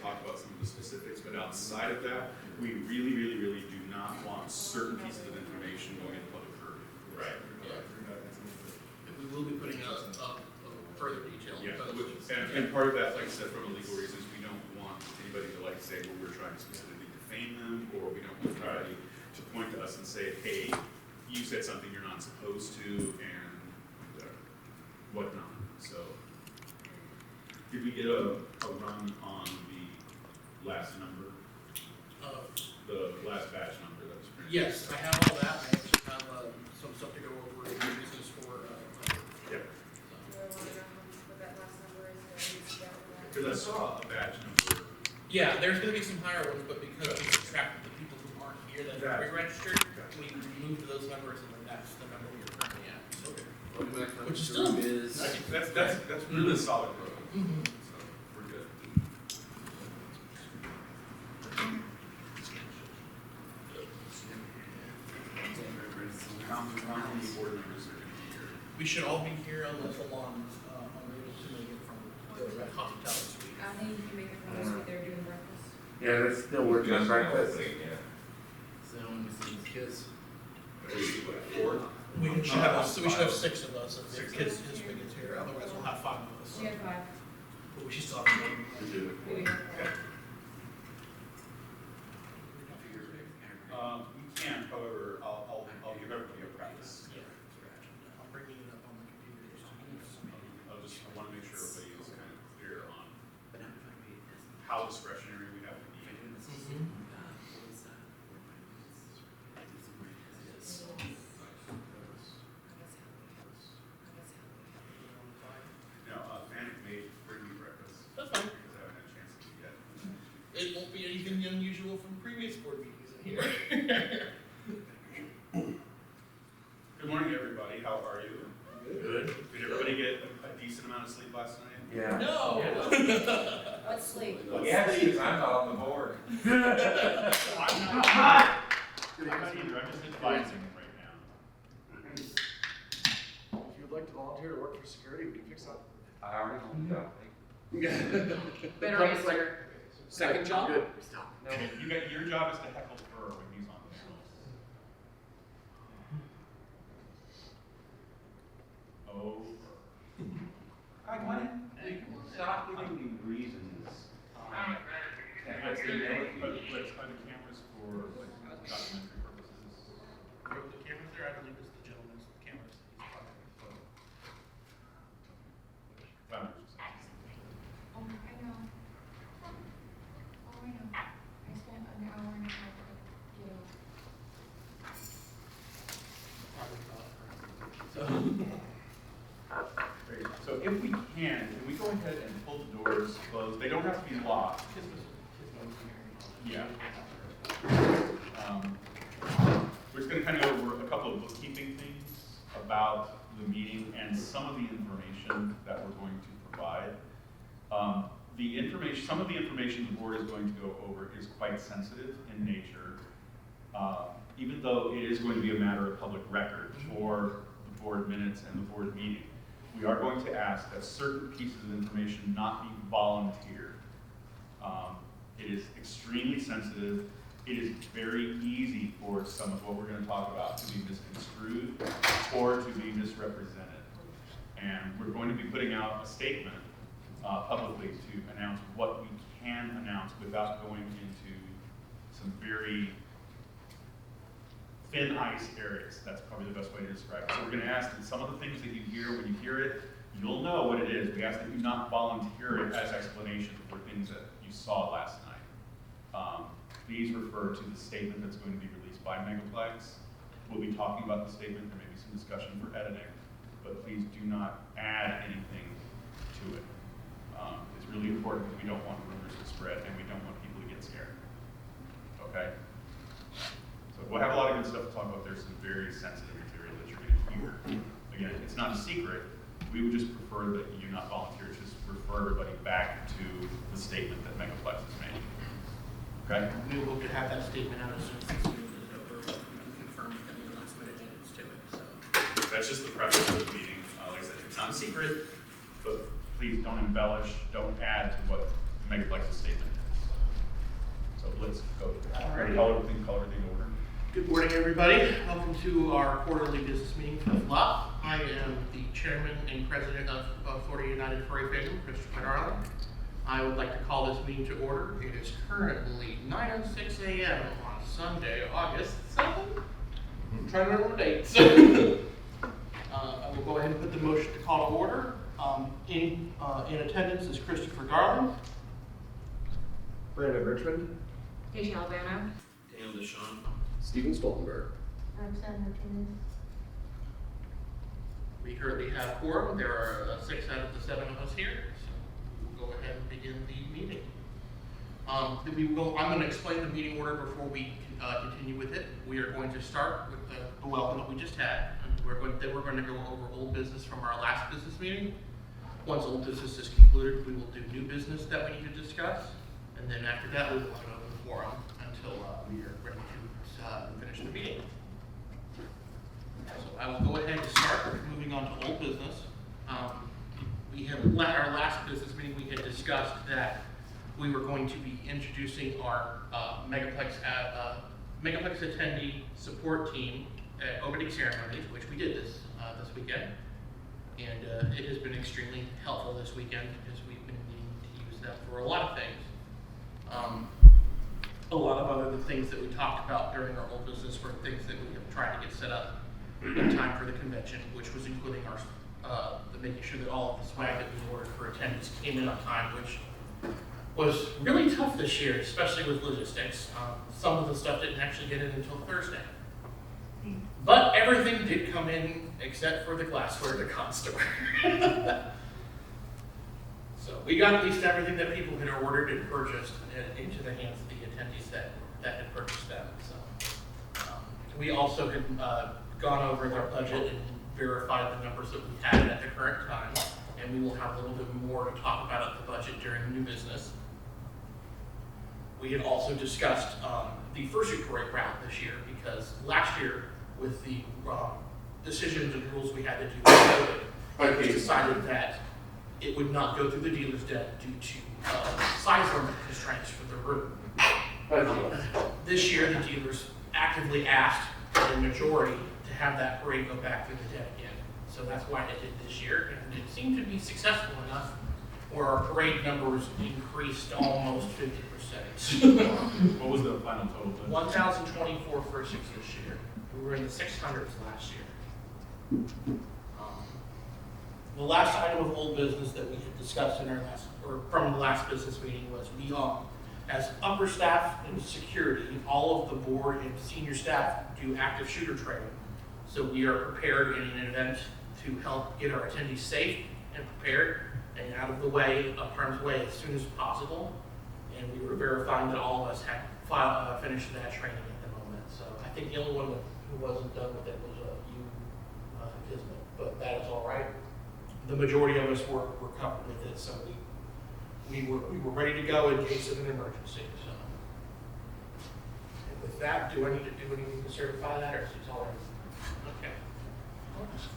talk about some of the specifics, but outside of that, we really, really, really do not want certain pieces of information going into public purview. Right. We will be putting out further detail. Yeah, and part of that, like I said, from a legal reasons, we don't want anybody to like say, well, we're trying to specifically defame them, or we don't want anybody to point to us and say, hey, you said something you're not supposed to, and whatnot. So, did we get a run on the last number? The last batch number that was printed? Yes, I have all that. I actually have some stuff to go over in the business for. Yeah. What that last number is, Because I saw a batch number. Yeah, there's going to be some higher ones, but because we subtracted the people who aren't here that are pre-registered, we removed those numbers, and then that's the number we are currently at. So, which is still That's really solid growth. Mm-hmm. So we're good. How many board members are going to be here? We should all be here unless Alon's unable to make it from the Red Hospitality Suite. I think you can make it from this week, they're doing breakfast. Yeah, that's still working on breakfast. So when we see these kids. Four? We should have 6 of us if the kids his week is here. Otherwise, we'll have 5 of us. We had 5. But we should still have 1. We do. We do. We can, however, I'll give everybody a practice. Yeah. I'm bringing it up on the computer. I want to make sure everybody is kind of clear on how discretionary we have to be. Now, Panic may bring me breakfast. That's fine. Because I haven't had a chance to eat yet. It won't be anything unusual from previous board meetings in here. Good morning, everybody. How are you? Good. Did everybody get a decent amount of sleep last night? Yeah. No! Let's sleep. Yeah, because I'm not on the board. I'm not either. I'm just advising right now. If you'd like to volunteer to work for security, we can fix that. I already know the job. Better answer. Second job? Good. No. You got your job is to heckle Fur when he's on the panel. Oh. Hi, Glenn. Stop giving me reasons. But are the cameras for like documentary purposes? The cameras there, I believe, is the gentleman's cameras. Oh, I know. Oh, I know. I spent an hour and a half to get Great. So if we can we go ahead and pull the doors closed? They don't have to be locked. Yeah. We're just going to kind of go over a couple of bookkeeping things about the meeting and some of the information that we're going to provide. Some of the information the board is going to go over is quite sensitive in nature, even though it is going to be a matter of public record for the board minutes and the board meeting. We are going to ask that certain pieces of information not be volunteered. It is extremely sensitive. It is very easy for some of what we're going to talk about to be misconstrued or to be misrepresented. And we're going to be putting out a statement publicly to announce what we can announce without going into some very thin ice areas. That's probably the best way to describe it. So we're going to ask that some of the things that you hear, when you hear it, you'll know what it is. We ask that you not volunteer it as explanation for things that you saw last night. Please refer to the statement that's going to be released by Megaplex. We'll be talking about the statement. There may be some discussion for editing, but please do not add anything to it. It's really important that we don't want rumors to spread and we don't want people to get scared. Okay? So we'll have a lot of good stuff to talk about. There's some very sensitive material that you're going to hear. Again, it's not a secret. We would just prefer that you not volunteer. Just refer everybody back to the statement that Megaplex has made. Okay? We will have that statement out as soon as this meeting is over. We can confirm any last minute changes to it. So That's just the preface of the meeting. Like I said, it's not a secret, but please don't embellish, don't add to what Megaplex's statement is. So let's go. All right. Color everything order. Good morning, everybody. Welcome to our quarterly business meeting for FLUFF. I am the chairman and president of Florida United Furry Fandom, Christopher Darling. I would like to call this meeting to order. It is currently 9:06 a.m. on Sunday, August 7th. I'm trying to remember the dates. I will go ahead and put the motion to call to order. In attendance is Christopher Garland, Brandon Richmond. Keisha Albano. Daniel Deshawn. Steven Stoltenberg. Roxanne Martinez. we currently have quorum. There are 6 out of the 7 of us here, so we'll go ahead and begin the meeting. I'm going to explain the meeting order before we continue with it. We are going to start with the welcome that we just had, and then we're going to go over old business from our last business meeting. Once old business is concluded, we will do new business that we need to discuss, and then after that, we will have an open forum until we are ready to finish the meeting. So I will go ahead and start moving on to old business. We have our last business meeting. We had discussed that we were going to be introducing our Megaplex attendee support team at opening ceremonies, which we did this weekend, and it has been extremely helpful this weekend because we've been needing to use them for a lot of things. A lot of other things that we talked about during our old business were things that we have tried to get set up in time for the convention, which was including our making sure that all of the swag that we ordered for attendees came in on time, which was really tough this year, especially with logistics. Some of the stuff didn't actually get in until Thursday. But everything did come in except for the glassware to Constore. So we got at least everything that people had ordered and purchased into the hands of the attendees that had purchased them. So we also had gone over our budget and verified the numbers that we had at the current time. And we will have a little bit more to talk about at the budget during the new business. We had also discussed the fursuit parade route this year, because last year, with the decisions and rules we had to do with COVID, it was decided that it would not go through the dealer's den due to size limit constraints for the room. This year, the dealers actively asked the majority to have that parade go back through the den again. So that's why they did this year, and it seemed to be successful enough where our parade numbers increased almost 50%. What was the final total? 1,024 fursuits this year. We were in the 600s last year. The last item of old business that we had discussed in from the last business meeting was we, as upper staff and security, all of the board and senior staff do active shooter training. So we are prepared in an event to help get our attendees safe and prepared and out of the way, of harm's way, as soon as possible. And we were verifying that all of us had finished that training at the moment. So I think the only one who wasn't done with it was you, Kismet, but that is all right. The majority of us were covered with it, so we were ready to go in case of an emergency. So, and with that, do I need to do anything to certify that, or is it all right? Okay.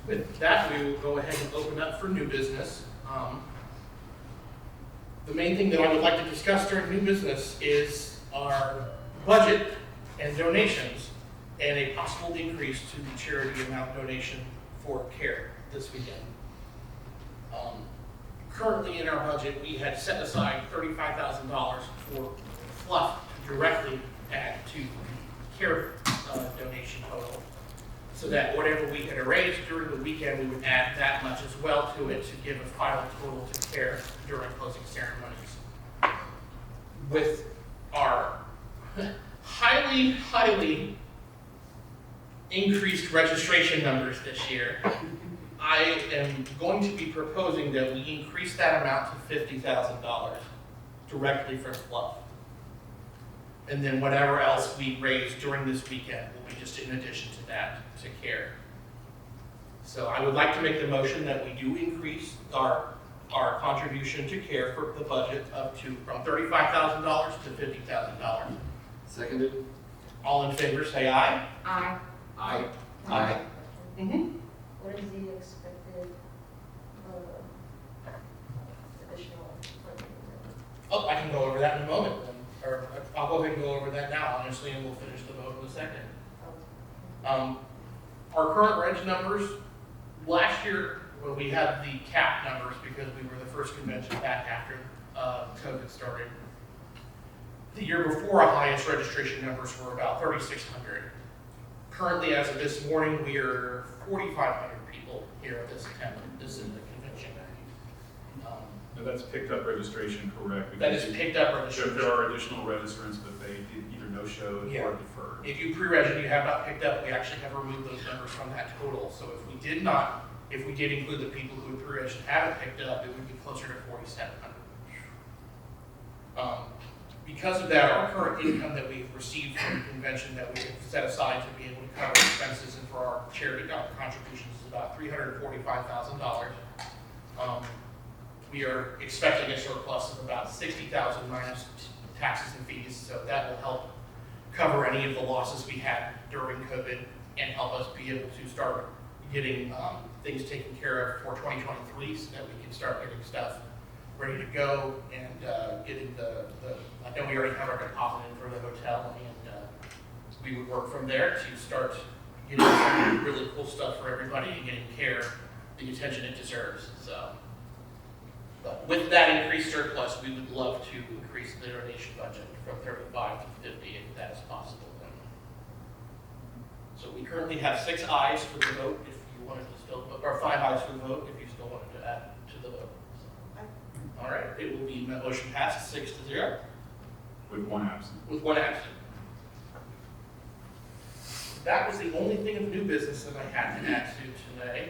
With that, we will go ahead and open up for new business. The main thing that I would like to discuss during new business is our budget and donations and a possible increase to the charity amount donation for care this weekend. Currently in our budget, we had set aside $35,000 for FLUFF to directly add to the care donation total, so that whatever we had raised during the weekend, we would add that much as well to it to give a final total to care during closing ceremonies. With our highly increased registration numbers this year, I am going to be proposing that we increase that amount to $50,000 directly from FLUFF. And then whatever else we raise during this weekend will be just in addition to that to care. So I would like to make the motion that we do increase our contribution to care for the budget from $35,000 to $50,000. Seconded. All in favor, say aye. Aye. Aye. Aye. Mm-hmm. What is the expected additional funding? Oh, I can go over that in a moment. or I'll go ahead and go over that now, honestly, and we'll finish the vote in a second. Our current rent numbers, last year, well, we had the cap numbers because we were the first convention back after COVID started. The year before, our highest registration numbers were about 3,600. Currently, as of this morning, we are 4,500 people here at this is the convention. No, that's picked up registration, correct? That is Because picked up If registration. there are additional registrants, but they did either no showed Yeah. or deferred. If you pre-reg and you have not picked up, we actually have removed those numbers from that total. So if we did not, if we did include the people who pre-reg and haven't picked up, it would be closer to 4,700. Because of that, our current income that we've received from the convention that we have set aside to be able to cover expenses and for our charity contributions is about $345,000. We are expecting a surplus of about $60,000 minus taxes and fees, so that will help cover any of the losses we had during COVID and help us be able to start getting things taken care of for 2023 so that we can start getting stuff ready to go and getting I know we already have our deposit in for the hotel, and we would work from there to start getting some really cool stuff for everybody and getting care the attention it deserves. So, but with that increased surplus, we would love to increase the donation budget from 35 to 50 if that is possible. So we currently have 6 ayes for the vote if you wanted to still, or 5 ayes for the vote if you still wanted to add to the vote. So, all right, it will be motion passed 6-0 With one absent. with 1 absent. That was the only thing of new business that I had to add to today.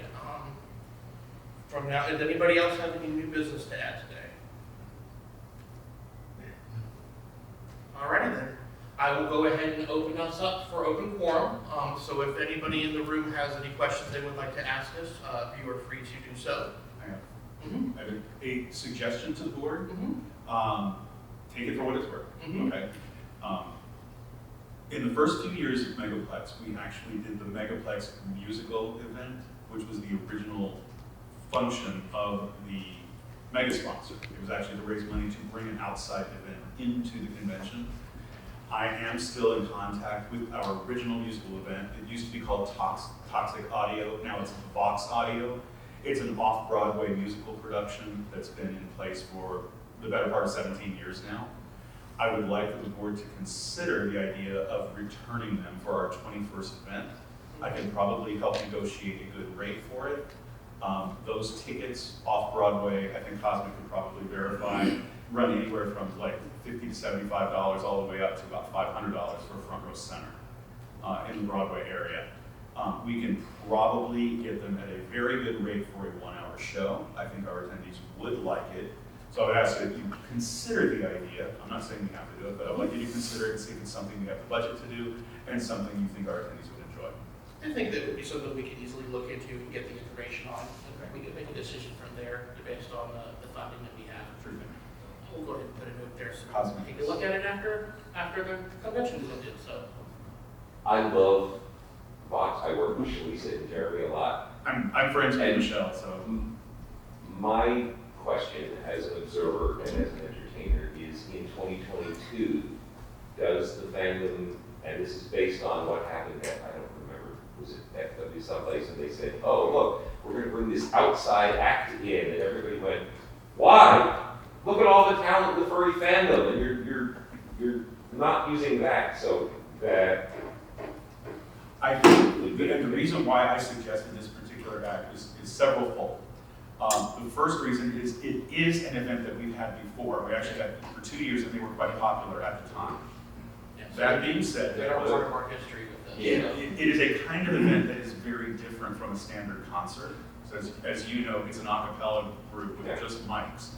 From now, does anybody else have any new business to add today? Alrighty then. I will go ahead and open us up for open quorum. So if anybody in the room has any questions they would like to ask us, you are free to do so. I have Mm-hmm. I have a suggestion to the board. Mm-hmm. Take it for what it's worth, Mhm. okay? In the first few years of Megaplex, we actually did the Megaplex Musical event, which was the original function of the mega sponsor. It was actually to raise money to bring an outside event into the convention. I am still in contact with our original musical event. It used to be called Toxic Audio, now it's Vox Audio. It's an off-Broadway musical production that's been in place for the better part of 17 years now. I would like for the board to consider the idea of returning them for our 21st event. I can probably help negotiate a good rate for it. Those tickets off-Broadway, I think Cosmic could probably verify, run anywhere from like $50 to $75 all the way up to about $500 for front row center in the Broadway area. We can probably get them at a very good rate for a 1-hour show. I think our attendees would like it. So I would ask that you consider the idea. I'm not saying you have to do it, but I'd like you to consider it and see if it's something we have the budget to do and something you think our attendees would enjoy. I think that would be something we could easily look into and get the information on. And we could make a decision from there based on the funding that we have. Sure thing. We'll go ahead and put a note there so we Cosmic. can take a look at it after the convention is ended. So I love Vox. I work with Shalisa and Jeremy a lot. I'm friends with Michelle, so. My question as an observer and as an entertainer is in 2022, does the fandom, and this is based on what happened at, I don't remember, was it FW someplace, and they said, oh, look, we're going to bring this outside act in, and everybody went, why? Look at all the talent in the furry fandom, and you're not using that, so that. I think the reason why I suggested this particular act is several-fold. The first reason is it is an event that we've had before. We actually had it for 2 years and they were quite popular at the time. yeah, so That being said, they're part of our history with this. Yeah. So. it is a kind of event that is very different from a standard concert. So as you know, it's an a cappella group with just mics.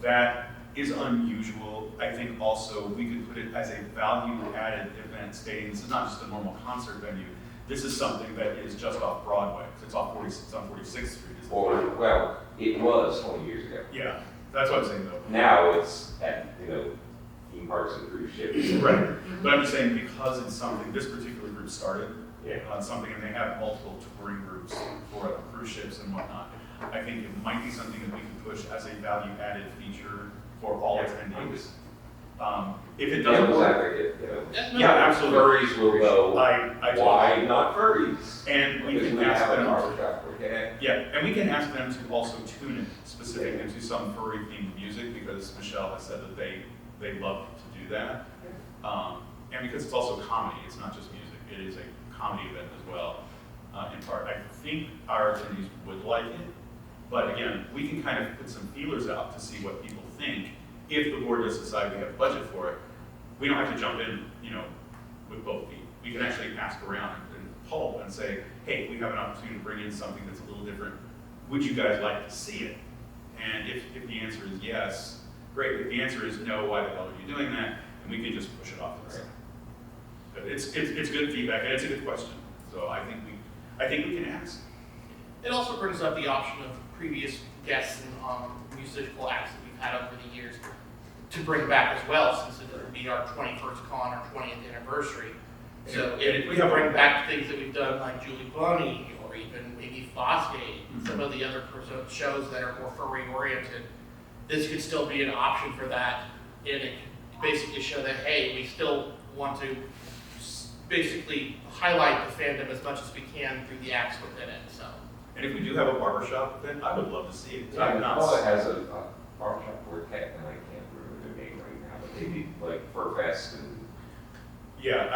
That is unusual. I think also we could put it as a value-added event, stating this is not just a normal concert venue. This is something that is just off Broadway. It's on 46th Street. Or, well, it was 20 years ago. Yeah, that's what I'm saying though. Now it's at, theme parks and cruise ships. Right, but I'm just saying because it's something, this particular group started Yeah. on something and they have multiple touring groups for cruise ships and whatnot. I think it might be something that we can push as a value-added feature for all attendees. If it doesn't Devil's work, advocate, you know. yeah, absolutely. Furries will go, I why totally, not furries? and we Because can we ask have a them, barbershop, okay? yeah, and we can ask them to also tune it specifically to some furry themed music, because Michelle has said that they love to do that. And because it's also comedy, it's not just music, it is a comedy event as well, in part. I think our attendees would like it, but again, we can kind of put some feelers out to see what people think. If the board does decide we have a budget for it, we don't have to jump in, with both feet. We can actually ask around and poll and say, hey, we have an opportunity to bring in something that's a little different. Would you guys like to see it? And if the answer is yes, great. If the answer is no, why the hell are you doing that? And we can just push it off to the side. But it's good feedback, and it's a good question. So I think we can ask. It also brings up the option of previous guests and musical acts that we've had over the years to bring back as well, since it would be our 21st con or 20th anniversary. So if we can bring back things that we've done like Julie Bunny or even maybe Fosgate, some of the other shows that are more furry oriented, this could still be an option for that. And it could basically show that, hey, we still want to basically highlight the fandom as much as we can through the acts within it. So. And if we do have a barbershop event, I would love to see it. Yeah, Paula has a barbershop quartet, and I can't remember their name right now, but they do like Preface and. Yeah,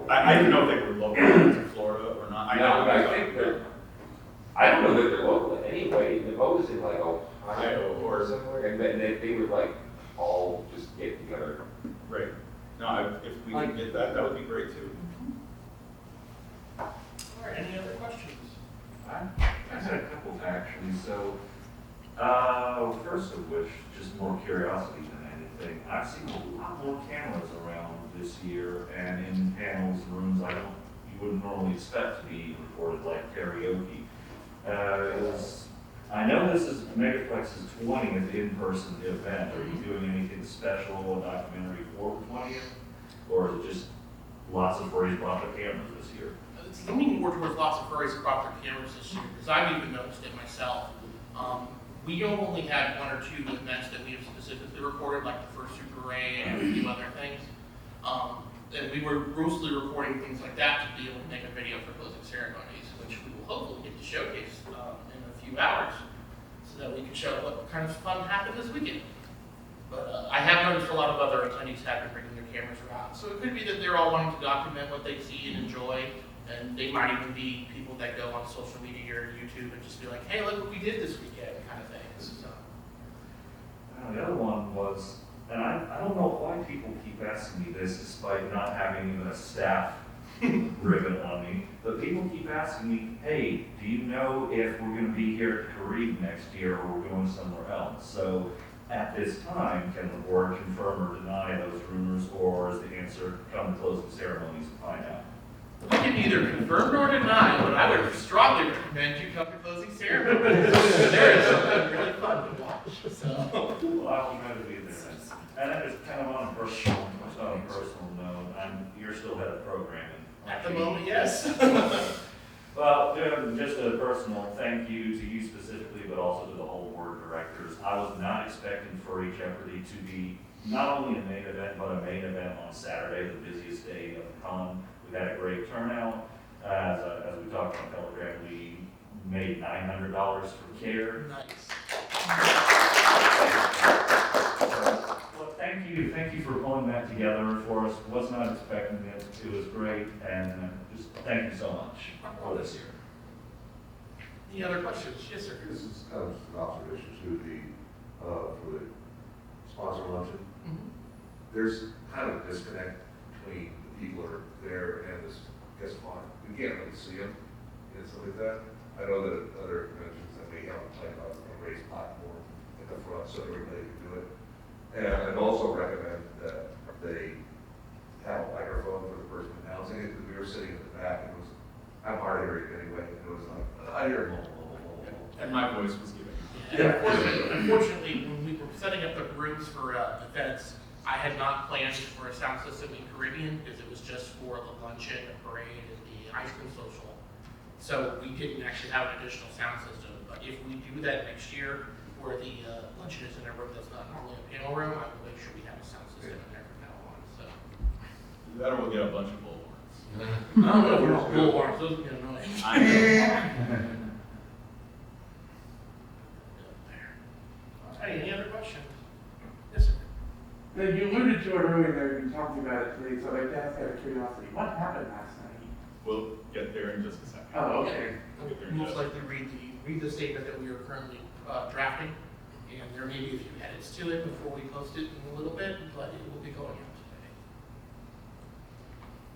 I didn't know if they were local to Florida or not. I don't know that they're local anyway. Nevo's in like Ohio or somewhere, and then they would like all just get together. Right. No, if we can get that, that would be great too. All right, any other questions? I had a couple actually. So, first of which, just more curiosity than anything. I've seen a lot more cameras around this year, and in panels, rooms you wouldn't normally expect to be recorded, like karaoke. I know this is Megaplex's 20th in-person event. Are you doing anything special or documentary for the 20th, or is it just lots of furries brought their cameras this year? It's leaning more towards lots of furries brought their cameras this year, because I've even noticed it myself. We only had one or two events that we have specifically recorded, like the first Super Ray and a few other things. And we were mostly recording things like that to be able to make a video for closing ceremonies, which we will hopefully get to showcase in a few hours, so that we can show what kind of fun happened this weekend. But I have noticed a lot of other attendees have been bringing their cameras around. So it could be that they're all wanting to document what they see and enjoy. And they might even be people that go on social media or YouTube and just be like, hey, look what we did this weekend, kind of things. So. The other one was, and I don't know why people keep asking me this despite not having even a staff ribbon on me, but people keep asking me, hey, do you know if we're going to be here at Carib next year or we're going somewhere else? So at this time, can the board confirm or deny those rumors, or is the answer come to closing ceremonies and find out? We can either confirm or deny, but I would strongly recommend you come to closing ceremony. There is something really fun to watch. So. Well, I will try to be there. And that is kind of on a personal note. You're still head of programming. At the moment, yes. Well, just a personal thank you to you specifically, but also to the whole board of directors. I was not expecting Furry Jeopardy to be not only a main event, but a main event on Saturday, the busiest day of the con. We had a great turnout. As we talked on Telegram, we made $900 from care. Nice. Well, thank you for pulling that together for us. Was not expecting it. It was great, and just thank you so much for this year. Any other questions? Yes, sir. This is kind of an observation to for the sponsor luncheon. Mm-hmm. There's kind of a disconnect between the people who are there and this guest line. We can't really see them and stuff like that. I know that at other conventions that they have a plan on a raised platform at the front so everybody can do it. And I'd also recommend that they have a microphone for the person announcing it, because we were sitting in the back and I'm hard of hearing anyway, and it was like, I hear it. And my voice was given. Yeah. Unfortunately, when we were setting up the rooms for events, I had not planned for a sound system in Caribbean, because it was just for the luncheon, the parade, and the ice cream social. So we didn't actually have an additional sound system. But if we do that next year, where the luncheon is in a room that's not normally a panel room, I will make sure we have a sound system. better we'll get a bunch of bullhorns. I don't know if we're all bullhorns, those get annoying. I know. Hey, any other questions? Yes, sir. Now, you alluded to it earlier, you talked about it today, so I guess out of curiosity, what happened last night? We'll get there in just a second. Oh, okay. We'll get there in Most just a likely read the statement that we are currently drafting, and there may be a few edits to it before we post it in a little bit, but it will be going out today.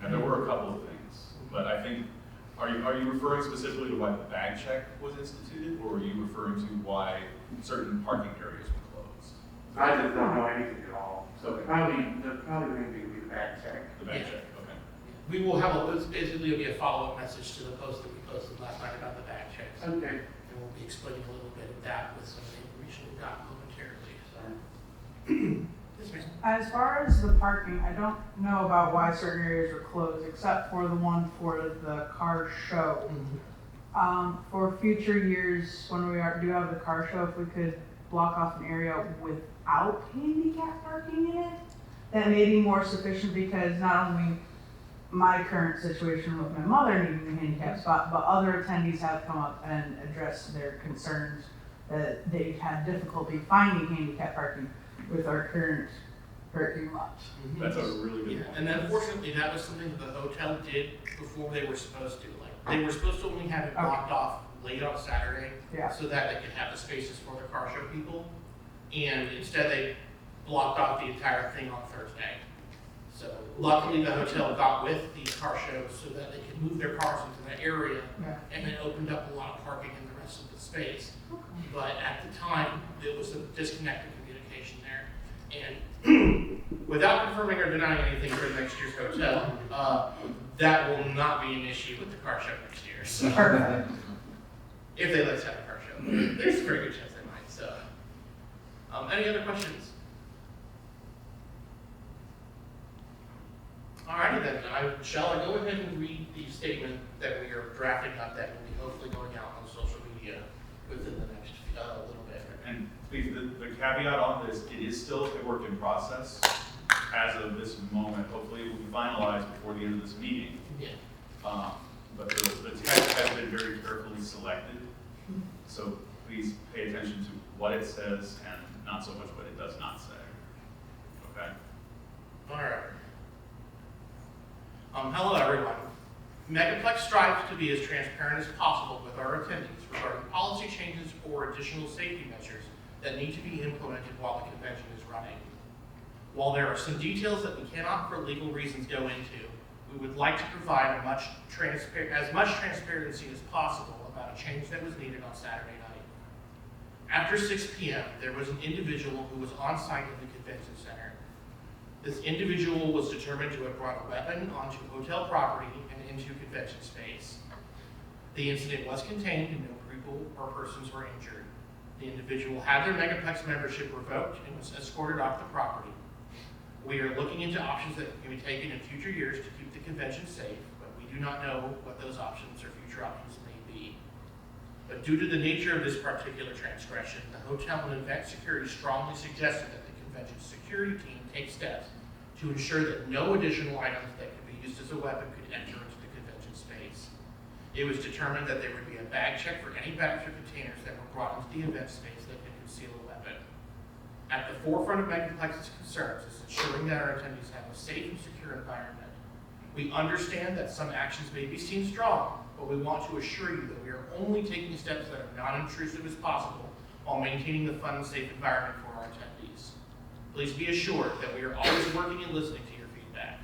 And there were a couple of things, but I think, are you referring specifically to why the bag check was instituted, or are you referring to why certain parking areas were closed? I just don't know anything at all, so probably the main thing would be the bag check. The bag Yeah. check, okay. We will have it's basically it'll be a follow-up message to the post that we posted last night about the bag checks. Okay. And we'll be explaining a little bit of that with some of the information we got momentarily, so. Yes, ma'am. As far as the parking, I don't know about why certain areas were closed, except for the one for the car show. For future years, when we do have the car show, if we could block off an area without handicap parking in it, that may be more sufficient, because not only my current situation with my mother needing a handicap spot, but other attendees have come up and addressed their concerns that they had difficulty finding handicap parking with our current parking lot. That's a really good Yeah, point. and unfortunately, that was something that the hotel did before they were supposed to. Like, they were supposed to only have it blocked off late on Saturday, Yeah. so that they could have the spaces for the car show people. And instead, they blocked off the entire thing on Thursday. So luckily, the hotel got with the car shows so that they could move their cars into that area, Yeah. and it opened up a lot of parking in the rest of the space. But at the time, there was a disconnected communication there. And without confirming or denying anything for next year's hotel, that will not be an issue with the car show next year. So, Perfect. if they let us have a car show, there's a very good chance they might. So, any other questions? Alrighty then, shall I go ahead and read the statement that we are drafting up that will be hopefully going out on social media within the next little bit? And please, the caveat on this, it is still a work in process as of this moment. Hopefully it will be finalized before the end of this meeting. Yeah. But the text has been very carefully selected. So please pay attention to what it says and not so much what it does not say. Okay? Alright. Hello everyone. Megaplex strives to be as transparent as possible with our attendees regarding policy changes or additional safety measures that need to be implemented while the convention is running. While there are some details that we cannot for legal reasons go into, we would like to provide as much transparency as possible about a change that was needed on Saturday night. After 6 p.m., there was an individual who was on site in the convention center. This individual was determined to have brought a weapon onto hotel property and into convention space. The incident was contained and no people or persons were injured. The individual had their Megaplex membership revoked and was escorted off the property. We are looking into options that can be taken in future years to keep the convention safe, but we do not know what those options or future options may be. But due to the nature of this particular transgression, the hotel and event security strongly suggested that the convention security team take steps to ensure that no additional items that could be used as a weapon could enter into the convention space. It was determined that there would be a bag check for any bags or containers that were brought into the event space that could conceal a weapon. At the forefront of Megaplex's concerns is ensuring that our attendees have a safe and secure environment. We understand that some actions may be seen strong, but we want to assure you that we are only taking steps that are non-intrusive as possible while maintaining the fun and safe environment for our attendees. Please be assured that we are always working and listening to your feedback.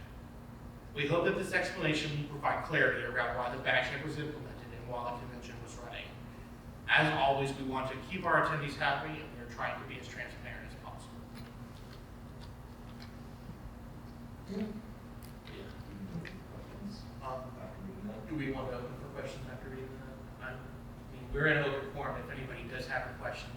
We hope that this explanation will provide clarity around why the bag check was implemented and while the convention was running. As always, we want to keep our attendees happy and we are trying to be as transparent as possible. Do we want to open for questions after reading that? I mean, we're in an open forum. If anybody does have a question,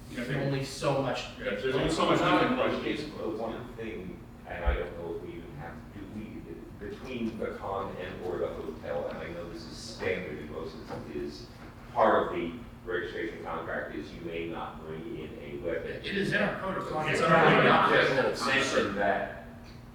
we can only so much. Yeah, there's only so much we can It's one thing, and I don't know if we even have to do, between the con and or the hotel, and I know this is standard in most is part of the registration contract is you may not bring in a weapon. It is in our code of conduct. It's in our code of Just mention that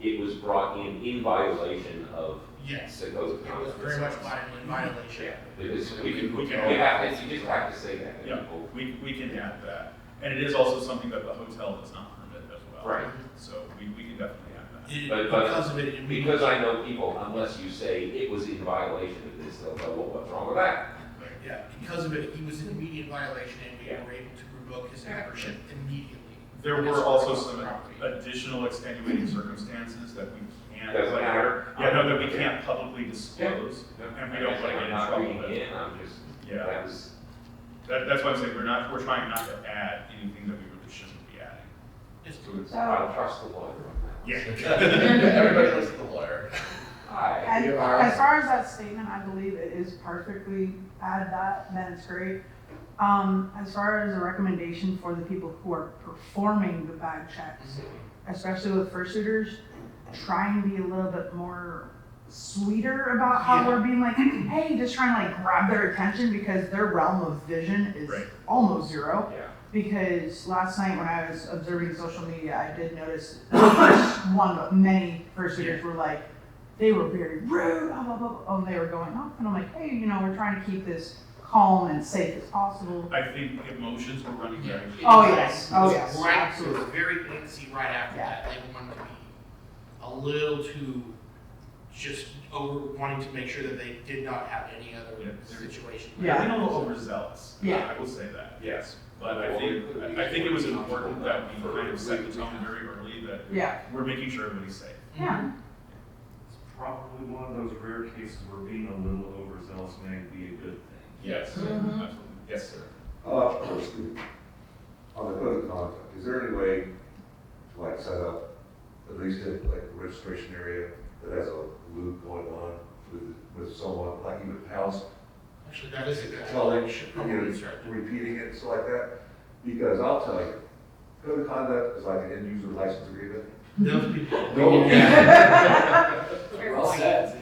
it was brought in violation of Yes, the it code of was conduct. very much in violation. Yeah, because we We can have to, you just have to say that. Yeah, we can add that. And it is also something that the hotel does not permit as well. Right. So we can definitely add that. Because of it. Because I know people, unless you say it was in violation of this, they'll go, well, what's wrong with that? Yeah, because of it, he was in immediate violation and we were able to revoke his membership immediately. There His were also some property. additional extenuating circumstances that we can't. Doesn't matter. Yeah, no, that we can't publicly disclose, and we don't want to get in I'm not trouble reading with in, it. I'm just, Yeah. that was, That's why I'm saying we're trying not to add anything that we really shouldn't be adding. so it's, I don't trust the lawyer on that. Yeah. Everybody listen to the lawyer. Hi. And You are- as far as that statement, I believe it is perfectly add that, then it's great. As far as a recommendation for the people who are performing the bag checks, especially with fursuiters, try and be a little bit more sweeter about how Yeah. we're being like, hey, just trying to like grab their attention because their realm of vision is Right. almost zero. Yeah. Because last night when I was observing social media, I did notice one of many fursuiters were like, they were very rude, blah, blah, blah, blah, and they were going off, and I'm like, hey, you know, we're trying to keep this calm and safe as possible. I think emotions were running very. Oh, yes. Oh, yes. Right, it Absolutely. was very antsy right after Yeah. that. They wanted to be a little too just over wanting to make sure that they did not have any other Yeah. situation. Yeah. They're a little overzealous. Yeah. I will say that. Yes. But I think it was important that we kind of set the tone very early that Yeah. we're making sure everybody's safe. Yeah. It's probably one of those rare cases where being a little overzealous may be a good thing. Yes, Mhm. absolutely. Yes, sir. On the code of conduct, is there any way to like set up, at least in like the registration area, that has a loop going on with someone, like even house, Actually, that is a good telling, idea. Should probably start doing. repeating it, stuff like that? Because I'll tell you, code of conduct is like an end user license agreement. Those people. No. Well said.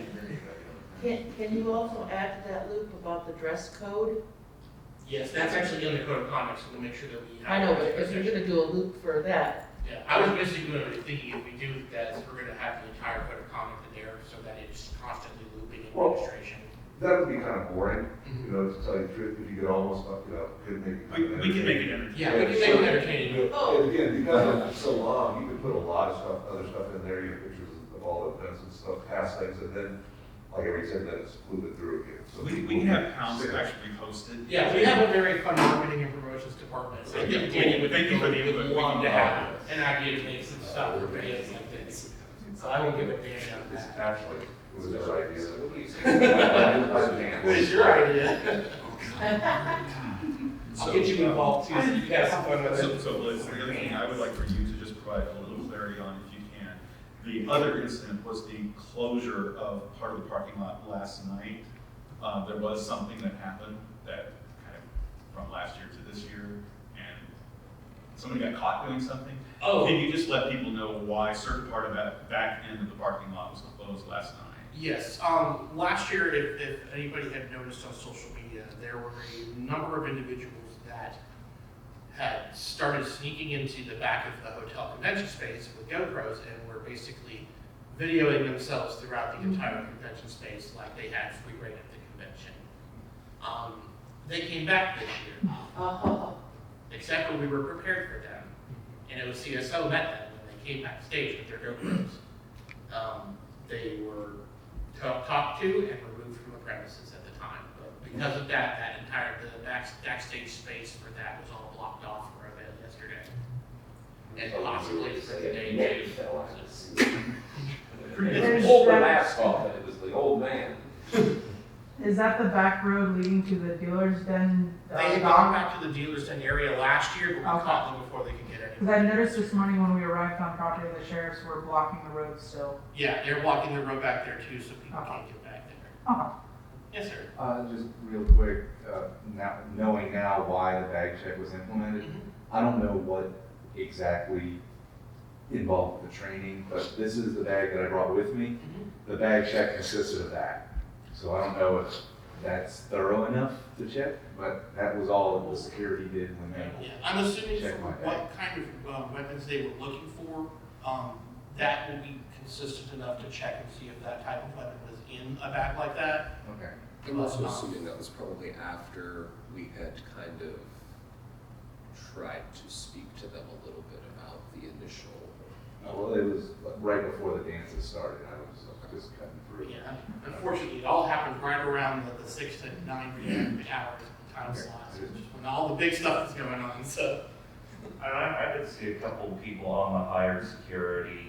Can you also add to that loop about the dress code? Yes, that's actually in the code of conduct, so we'll make sure that we have. I know, but if you're gonna do a loop for that, Yeah, I was basically going to be thinking if we do that, is we're going to have the entire code of conduct in there so that it's constantly looping in Well, registration. That would be kind of boring, you know, to tell you the truth, if you could almost, could make it. We can make it entertaining. Yeah, we can make it entertaining. And again, because it's so long, you can put a lot of stuff, other stuff in there, you have pictures of all the events and stuff, past things, and then, like every 10 minutes, loop it through again. So We can have pounds actually posted. Yeah, we have a very fun marketing and promotions department. So I think Danny would Thank you for the input. would love We to can have an idea to make some stuff for videos like this. So I will give it Danny on that. Actually, it was their idea. What do you say? What is your idea? I'll get you involved too, so you can have some fun with it. So Liz, the other thing I would like for you to just provide a little clarity on, if you can. The other incident was the closure of part of the parking lot last night. There was something that happened that kind of from last year to this year, and somebody got caught doing something. Oh. Can you just let people know why a certain part of that back end of the parking lot was closed last night? Yes, last year, if anybody had noticed on social media, there were a number of individuals that had started sneaking into the back of the hotel convention space with GoPros and were basically videoing themselves throughout the entire convention space like they had free reign at the convention. They came back this year, except when we were prepared for them. And it was CSO met them when they came backstage with their GoPros. They were talked to and removed from the premises at the time. But because of that, the backstage space for that was all blocked off for a bit yesterday. And possibly for the day too. There's Pulled the that- mask off, and it was the old man. Is that the back road leading to the dealer's den? They had gone back to the dealer's den area last year, but we Okay. caught them before they could get Because anywhere. I noticed this morning when we arrived on property, the sheriffs were blocking the road still. Yeah, they're blocking the road back there too, so people Okay. can't get back there. Okay. Yes, sir. Just real quick, now, knowing now why the bag check was implemented, I don't know what exactly involved with the training, but this is the bag that I brought with me. The bag check consisted of that. So I don't know if that's thorough enough to check, but that was all that the security did when they. Yeah, I'm assuming Check for my bag. what kind of weapons they were looking for, that will be consistent enough to check and see if that type of weapon was in a bag like that. Okay. I'm also assuming that was probably after we had kind of tried to speak to them a little bit about the initial. Well, it was right before the dances started. I was just cutting through. Yeah, unfortunately, it all happened right around the 6 to 9 p.m. hours time slots, which is when all the big stuff is going on, so. I did see a couple of people on the higher security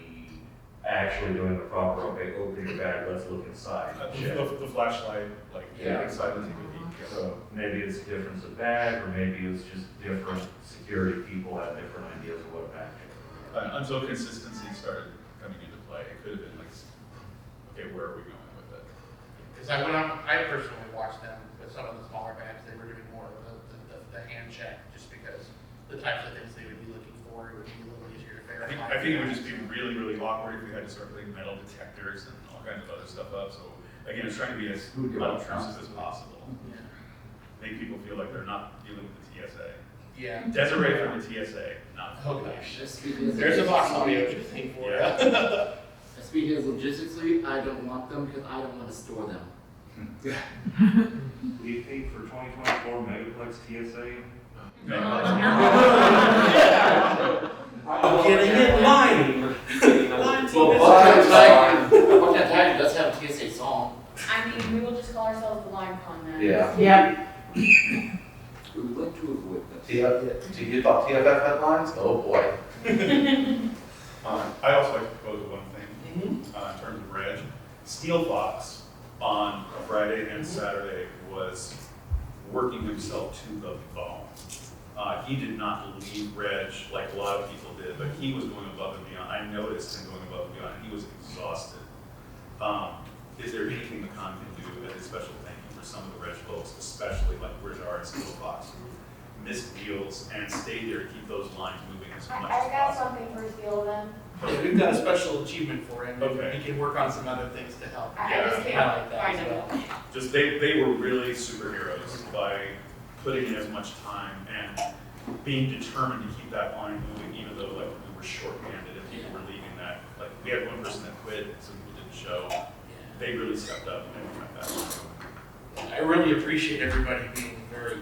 actually doing the proper, okay, open your bag, let's look inside. The flashlight, like, inside the TV. So maybe it's a difference of bag, or maybe it's just different security people have different ideas of what a bag is. Until consistency started coming into play, it could have been like, okay, where are we going with it? Because I personally watched them with some of the smaller bags, they were doing more of the hand check, just because the types of things they would be looking for, it would be a little easier to verify. I think it would just be really, really awkward if we had to start putting metal detectors and all kinds of other stuff up. So again, it's trying to be as unobtrusive as possible. Yeah. Make people feel like they're not dealing with the TSA. Yeah. Desiree from the TSA, not. Oh gosh. There's a box audio thing for you. Speaking of logistically, I don't want them because I don't want to store them. We paid for 2024 Megaplex TSA. I'm getting in line. What that tag does have a TSA song. I mean, we will just call ourselves the Line Con then. Yeah. Yep. We would like to avoid this. Do you thought TFF headlines? Oh boy. I also like to propose one thing in terms of reg. Steel Fox on a Friday and Saturday was working himself to the bone. He did not leave reg like a lot of people did, but he was going above and beyond. I noticed him going above and beyond. He was exhausted. Is there anything the con can do as a special thank you for some of the reg folks, especially like Bridjar and Steel Fox, who missed deals and stayed there to keep those lines moving as much as I got possible? something for Steel then. Yeah, we've got a special achievement for him. Okay. He can work on some other things to help. I just I can't like that find as well. it. Just they were really superheroes by putting in as much time and being determined to keep that line moving, even though like we were short-handed and people were leaving that. Like we had one person that quit, some people didn't show. They really stepped up and they went back. I really appreciate everybody being very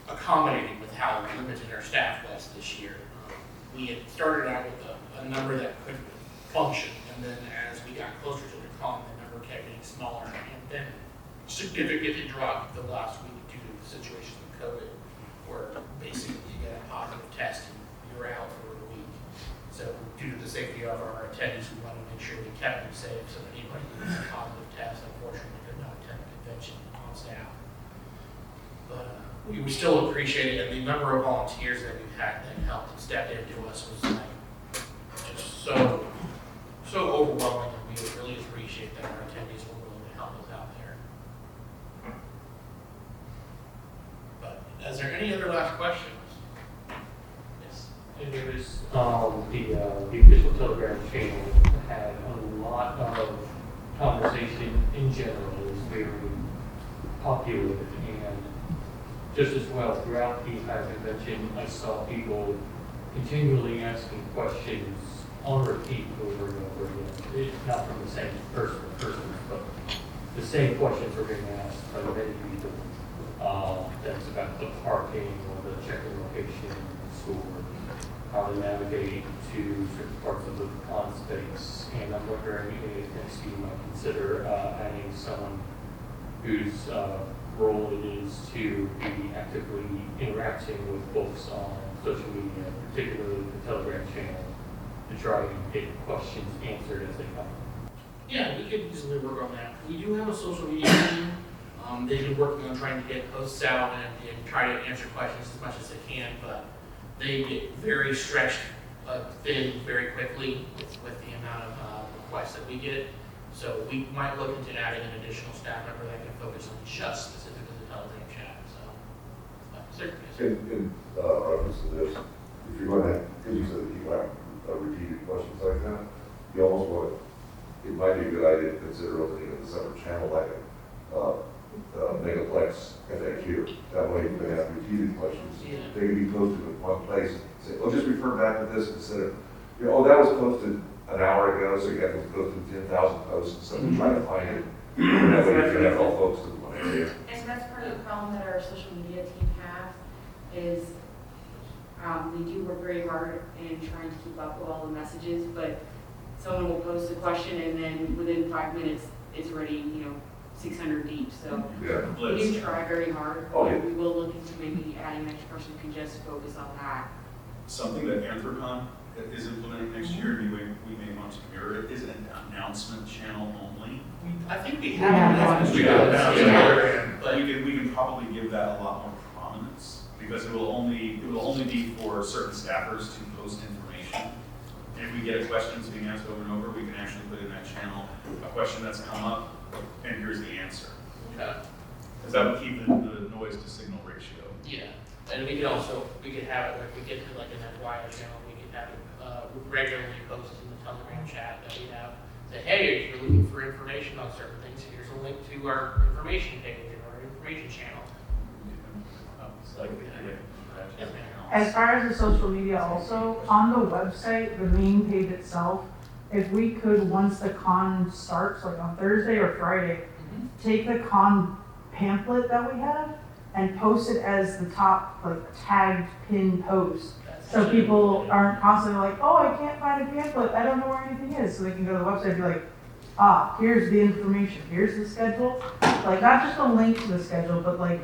accommodating with how limited our staff was this year. We had started out with a number that could function, and then as we got closer to the con, the number kept getting smaller, and then significantly dropped the last week due to the situation with COVID, where basically you get a positive test and you're out for a week. So due to the safety of our attendees, we wanted to make sure we kept them safe, so that anybody who gets a positive test, unfortunately, could not attend the convention on staff. But we still appreciate it, and the number of volunteers that we've had that helped and stepped into us was like just so overwhelming, and we really appreciate that our attendees were willing to help us out there. But is there any other last questions? Yes. And there is, the official Telegram channel had a lot of conversation in general. It was very popular, and just as well throughout the entire convention, I saw people continually asking questions on repeat over and over again. Not from the same person, but the same questions were being asked by many people. That's about the parking or the check-in location in the store, how to navigate to certain parts of the con space. And I'm wondering if next year you might consider adding someone whose role it is to be actively interacting with folks on social media, particularly the Telegram channel, to try and get questions answered as they come. Yeah, we could easily work on that. We do have a social media team. They've been working on trying to get posts out and try to answer questions as much as they can, but they get very stretched thin very quickly with the amount of requests that we get. So we might look into adding an additional staff member that can focus on just specifically the Telegram chat. So, In reference to this, if you're going to, because you said that you have repeated questions like that, you almost want to, it might be a good idea to consider opening a separate channel like a Megaplex FAQ. That way you can have repeated questions. Yeah. They can be posted in one place. Say, oh, just refer back to this instead of Oh, that was posted an hour ago, so you have to go through 10,000 posts, so we try to find it. And that way you can have all folks in one area. And that's part of the problem that our social media team has, is we do work very hard in trying to keep up with all the messages, but someone will post a question and then within 5 minutes, it's already, 600 deep, so Yeah. we do try very hard. Oh, yeah. We will look into maybe adding an extra person who can just focus on that. Something that Anthrocon is implementing next year, we may want to mirror it, is an announcement channel only. I think we Yeah. have. We Yeah. But we can probably give that a lot more prominence, because it will only be for certain staffers to post information. And if we get questions being asked over and over, we can actually put in that channel a question that's come up, and here's the answer. Okay. Because that would keep the noise to signal ratio. Yeah, and we could have it, if we get to like an FYI channel, we could have it regularly posted in the Telegram chat that we have. Say, hey, if you're looking for information on certain things, here's a link to our information page or our information channel. As far as the social media also, on the website, the main page itself, if we could, once the con starts, like on Thursday or Friday, take the con pamphlet that we have and post it as the top, like, tagged pin post. So people aren't constantly like, oh, I can't find a pamphlet, I don't know where anything is. So they can go to the website and be like, here's the information, here's the schedule. Like, not just a link to the schedule, but like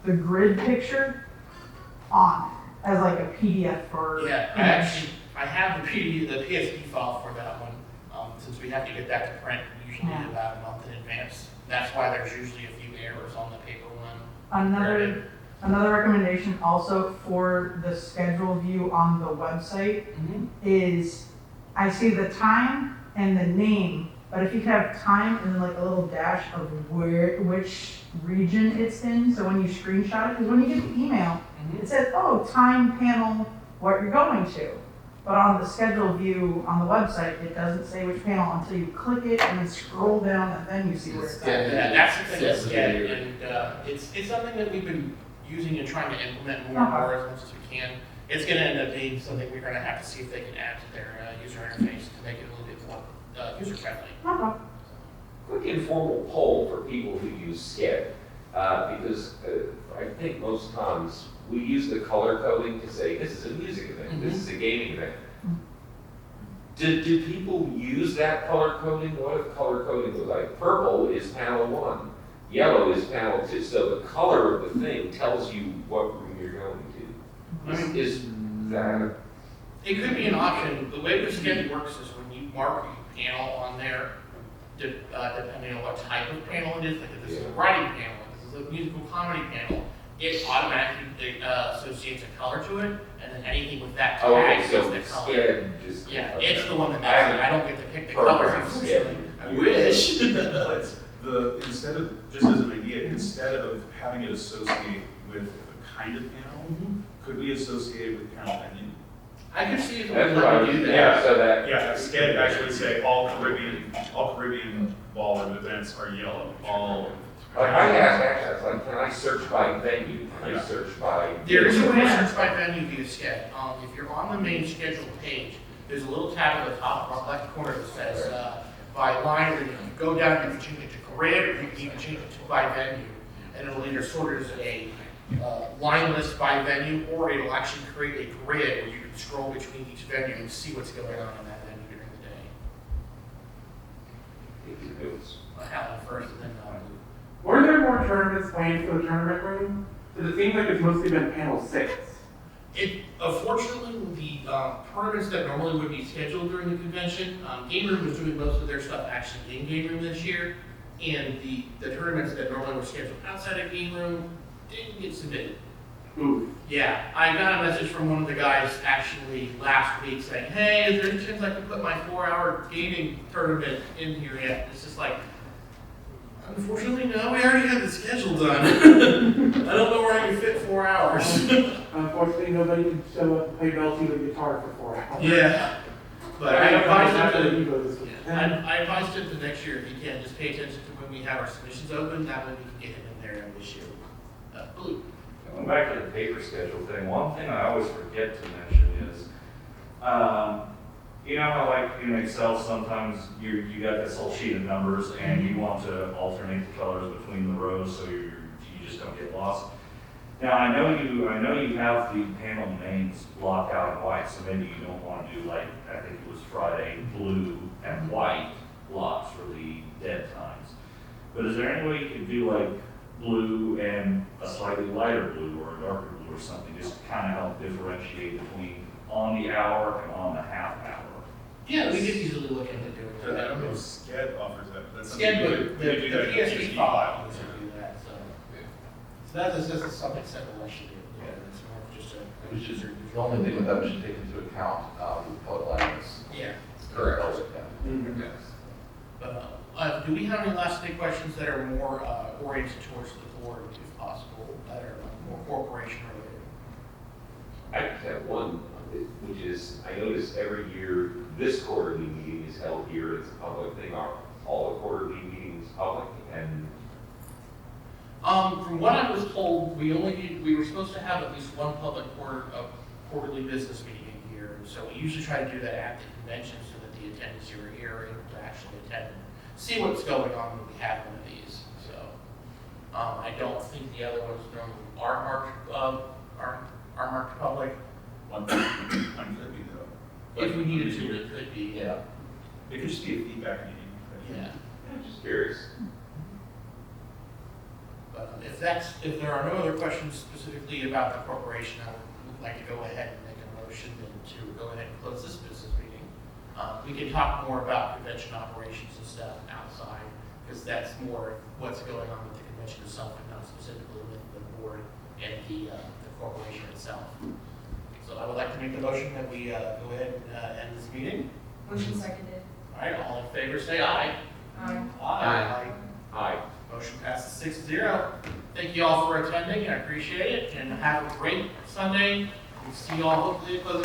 the grid picture on as like a PDF for. Yeah, I have the PSD file for that one, since we have to get that to print usually about a month in advance. That's why there's usually a few errors on the paper one. Another recommendation also for the schedule view on the website is, I see the time and the name, but if you could have time and then like a little dash of which region it's in, so when you screenshot it, because when you get the email, it says, oh, time, panel, what you're going to. But on the schedule view on the website, it doesn't say which panel until you click it and then scroll down and then you see where it's at. Yeah, that's the thing that's good, and it's something that we've been using and trying to implement more and more as much as we can. It's going to end up being something we're going to have to see if they can add to their user interface to make it a little bit more user friendly. Quick informal poll for people who use Sked, because I think most times we use the color coding to say this is a music event, this is a gaming event. Do people use that color coding? What if color coding was like purple is panel 1, yellow is panel 2, so the color of the thing tells you what room you're going to. Is that? It could be an option. The way the schedule works is when you mark a panel on there, depending on what type of panel it is, like if this is a writing panel, if this is a musical comedy panel, it automatically associates a color to it, and then anything with that tag is the color. Yeah, it's the one that makes it. I don't get to pick the colors, unfortunately. I wish. Instead of, just as an idea, instead of having it associate with a kind of panel, could we associate it with panel venue? I could see if we That's what I let was, me do that. yeah, so that. Yeah, Sked actually say all Caribbean ballroom events are yellow, all. Like I asked, actually, it's like, can I search by venue? Can I search by? There is a way to search by venue via Sked. If you're on the main schedule page, there's a little tab at the top left corner that says by line, and you can go down, you can change it to grid, or you can even change it to by venue. And it'll either sort as a line list by venue, or it'll actually create a grid where you can scroll between each venue and see what's going on in that venue during the day. Helen first, and then Were there more tournaments planned for the tournament room? Because it seems like it's mostly been panel 6. Unfortunately, the tournaments that normally would be scheduled during the convention, Game Room was doing most of their stuff actually in Game Room this year, and the tournaments that normally were scheduled outside of Game Room didn't get submitted. Ooh. Yeah, I got a message from one of the guys actually last week saying, hey, is there any chance I can put my 4-hour gaming tournament in here yet? It's just like, unfortunately, no, we already had the schedule done. I don't know where I can fit 4 hours. Unfortunately, nobody can show up and play Belty with guitar for 4 hours. Yeah. But I advised him to, I advised him to next year, if he can, just pay attention to when we have our submissions open, that way we can get him in there this year. Blue. Going back to the paper schedule thing, one thing I always forget to mention is, You know how like in Excel, sometimes you got this whole sheet of numbers and you want to alternate the colors between the rows so you just don't get lost. Now, I know you have the panel names blocked out in white, so maybe you don't want to do like, I think it was Friday, blue and white blocks for the dead times. But is there any way you could do like blue and a slightly lighter blue or a darker blue or something, just to kind of help differentiate between on the hour and on the half hour? Yeah, we could easily look into doing I that. don't know if SCED offers that. That's something SCED you would, could- you the do that in a PSP PSD file would do that, so. Yeah. So that's just something simple I should do. Yeah, it's more of just a. Which is, the only thing with that we should take into account, public lands. Yeah. Correct. Mhm. Yes. Do we have any last minute questions that are more oriented towards the board, if possible, that are more corporation related? I just have one, which is, I notice every year, this quarterly meeting is held here, it's a public thing, are all the quarterly meetings public? And From what I was told, we were supposed to have at least one public quarterly business meeting a year. So we usually try to do that at the convention so that the attendees who are here are able to actually attend and see what's going on when we have one of these. So I don't think the other ones are marked public. One thing could be though. If we needed to, it could be. Yeah. It could just be a feedback meeting. Yeah. I'm just curious. But if there are no other questions specifically about the corporation, I would like to go ahead and make a motion to go ahead and close this business meeting. We can talk more about convention operations and stuff outside, because that's more what's going on with the convention itself and not specifically with the board and the corporation itself. So I would like to make the motion that we go ahead and end this meeting. Motion seconded. All right, all in favor, say aye. Aye. Aye. Aye. Motion passes 6-0. Thank you all for attending, I appreciate it, and have a great Sunday. We'll see you all hopefully at closing.